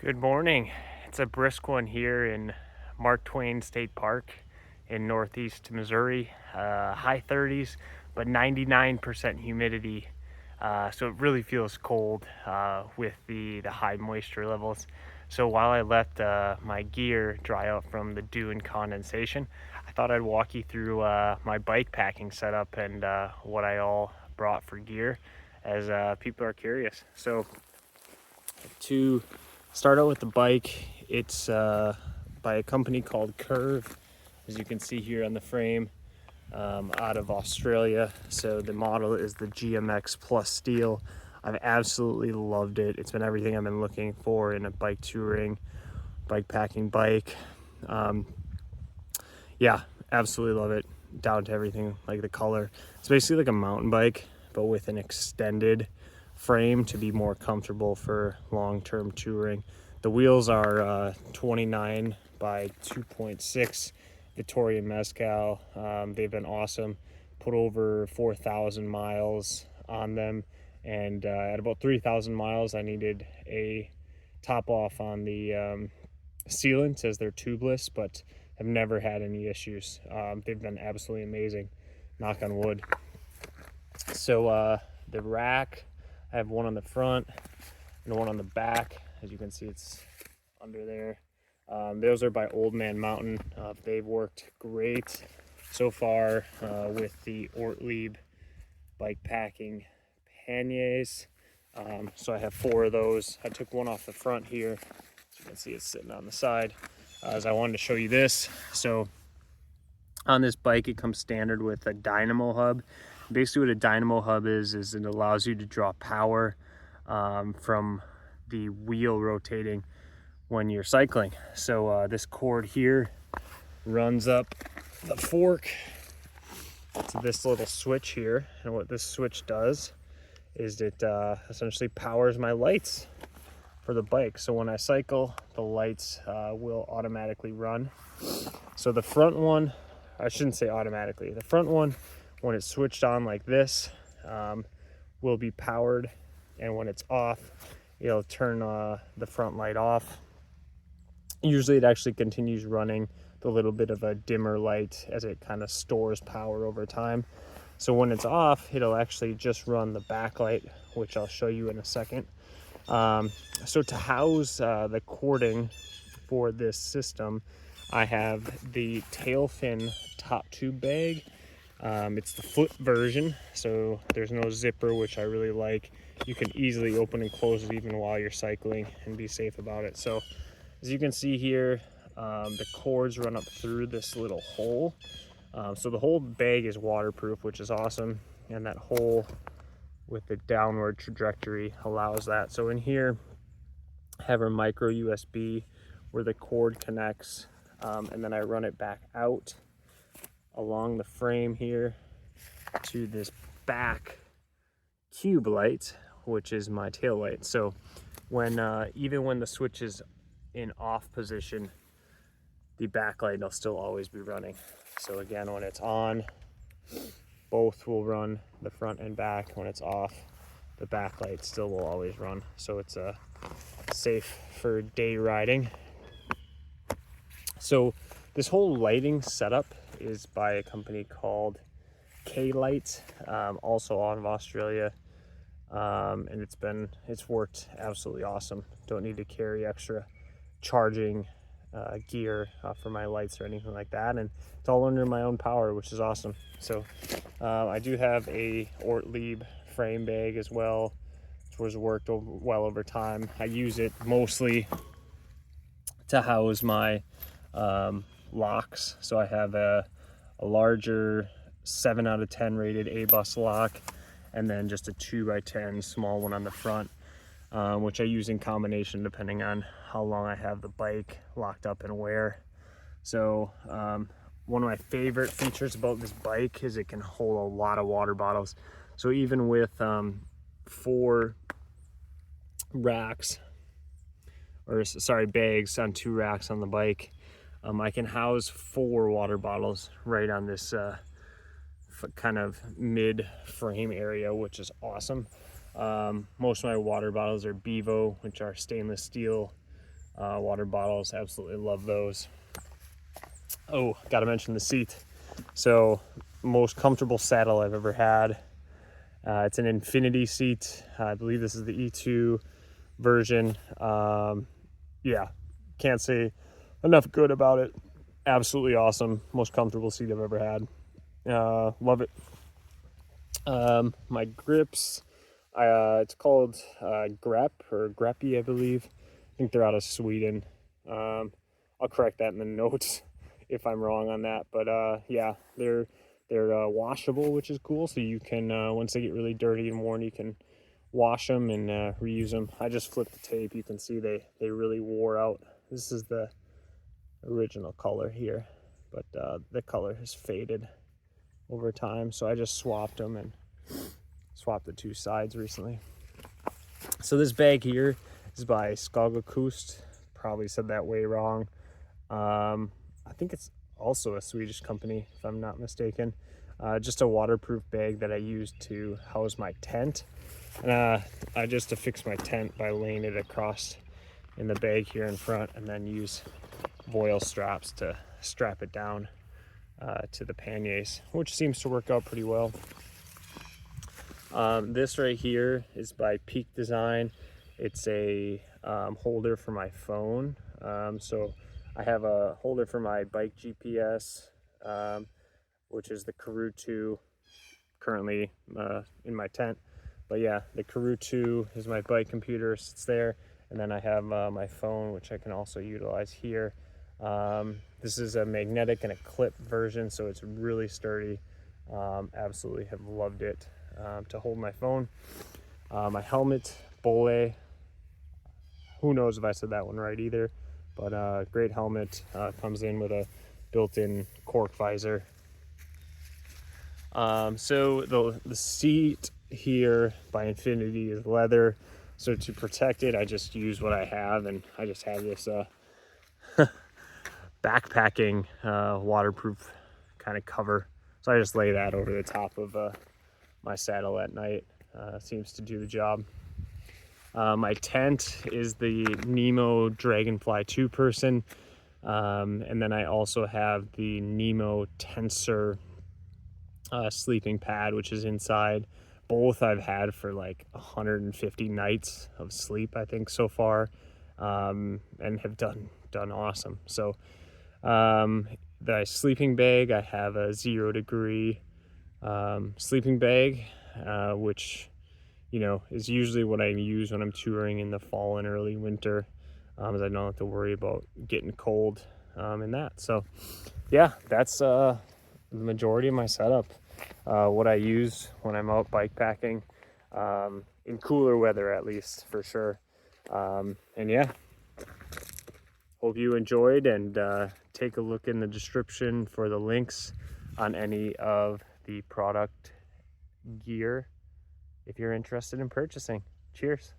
Good morning. It's a brisk one here in Mark Twain State Park in northeast Missouri. High 30s, but 99% humidity. So it really feels cold with the high moisture levels. So while I let my gear dry out from the dew and condensation, I thought I'd walk you through my bike packing setup and what I all brought for gear as people are curious. So to start out with the bike, it's by a company called Karoo, as you can see here on the frame, out of Australia. So the model is the GMX Plus Steel. I've absolutely loved it. It's been everything I've been looking for in a bike touring, bike packing bike. Yeah, absolutely love it, down to everything, like the color. It's basically like a mountain bike, but with an extended frame to be more comfortable for long-term touring. The wheels are 29 by 2.6 Victorian Mezcal. They've been awesome. Put over 4,000 miles on them, and at about 3,000 miles I needed a top off on the sealants as they're tubeless, but have never had any issues. They've been absolutely amazing, knock on wood. So the rack, I have one on the front and one on the back. As you can see, it's under there. Those are by Old Man Mountain. They've worked great so far with the Ortlieb bike packing panniers. So I have 4 of those. I took one off the front here. As you can see, it's sitting on the side. As I wanted to show you this. So on this bike, it comes standard with a Dynamo hub. Basically what a Dynamo hub is it allows you to draw power from the wheel rotating when you're cycling. So this cord here runs up the fork to this little switch here, and what this switch does is it essentially powers my lights for the bike. So when I cycle, the lights will automatically run. So the front one, I shouldn't say automatically, the front one, when it's switched on like this, will be powered, and when it's off, it'll turn the front light off. Usually it actually continues running the little bit of a dimmer light as it kind of stores power over time. So when it's off, it'll actually just run the backlight, which I'll show you in a second. So to house the cording for this system, I have the tail fin top tube bag. It's the foot version, so there's no zipper, which I really like. You can easily open and close it even while you're cycling and be safe about it. So as you can see here, the cords run up through this little hole. So the whole bag is waterproof, which is awesome. And that hole with the downward trajectory allows that. So in here, I have a micro USB where the cord connects, and then I run it back out along the frame here to this back cube light, which is my tail light. So when even when the switch is in off position, the backlight will still always be running. So again, when it's on, both will run, the front and back. When it's off, the backlight still will always run. So it's safe for day riding. So this whole lighting setup is by a company called kLite, also out of Australia. And it's worked absolutely awesome. Don't need to carry extra charging gear for my lights or anything like that, and it's all under my own power, which is awesome. So I do have a Ortlieb frame bag as well, which was worked well over time. I use it mostly to house my locks. So I have a larger 7 out of 10 rated A-bus lock, and then just a 2x10 small one on the front, which I use in combination depending on how long I have the bike locked up and where. So one of my favorite features about this bike is it can hold a lot of water bottles. So even with 4 racks, or sorry, bags on 2 racks on the bike, I can house 4 water bottles right on this kind of mid frame area, which is awesome. Most of my water bottles are Bevo, which are stainless steel Water bottles, absolutely love those. Oh, gotta mention the seat. So, most comfortable saddle I've ever had. It's an infinity seat. I believe this is the E2 version. Yeah, can't say enough good about it. Absolutely awesome. Most comfortable seat I've ever had. Love it. My grips, it's called Grepp or Greppy, I believe. I think they're out of Sweden. I'll correct that in the notes if I'm wrong on that. But yeah, they're washable, which is cool. So you can once they get really dirty and worn, you can wash them and reuse them. I just flipped the tape. You can see they really wore out. This is the original color here, but the color has faded over time, so I just swapped them and swapped the two sides recently. So this bag here is by Skogakust. Probably said that way wrong. I think it's also a Swedish company, if I'm not mistaken. Just a waterproof bag that I use to house my tent. And I just to fix my tent by laying it across in the bag here in front, and then use Voile Straps to strap it down to the panniers, which seems to work out pretty well. This right here is by Peak Design. It's a holder for my phone. So I have a holder for my bike GPS, which is the Karoo 2 currently in my tent. But yeah, the Karoo 2 is my bike computer, sits there. And then I have my phone, which I can also utilize here. This is a magnetic and a clip version, so it's really sturdy. Absolutely have loved it to hold my phone. My helmet, Bollé, who knows if I said that one right either, but great helmet. Comes in with a built-in cork visor. So the seat here by Infinity is leather, so to protect it I just use what I have, and I just have this backpacking waterproof kind of cover, so I just lay that over the top of my saddle at night. Seems to do the job. My tent is the Nemo Dragonfly 2-person, and then I also have the Nemo Tensor sleeping pad, which is inside. Both I've had for like 150 nights of sleep, I think, so far, and have done awesome. So the sleeping bag, I have a 0 degree sleeping bag, which, you know, is usually what I use when I'm touring in the fall and early winter, as I don't have to worry about getting cold in that. So yeah, that's the majority of my setup. What I use when I'm out bike packing, in cooler weather at least, for sure. And yeah, hope you enjoyed, and take a look in the description for the links on any of the product gear if you're interested in purchasing. Cheers.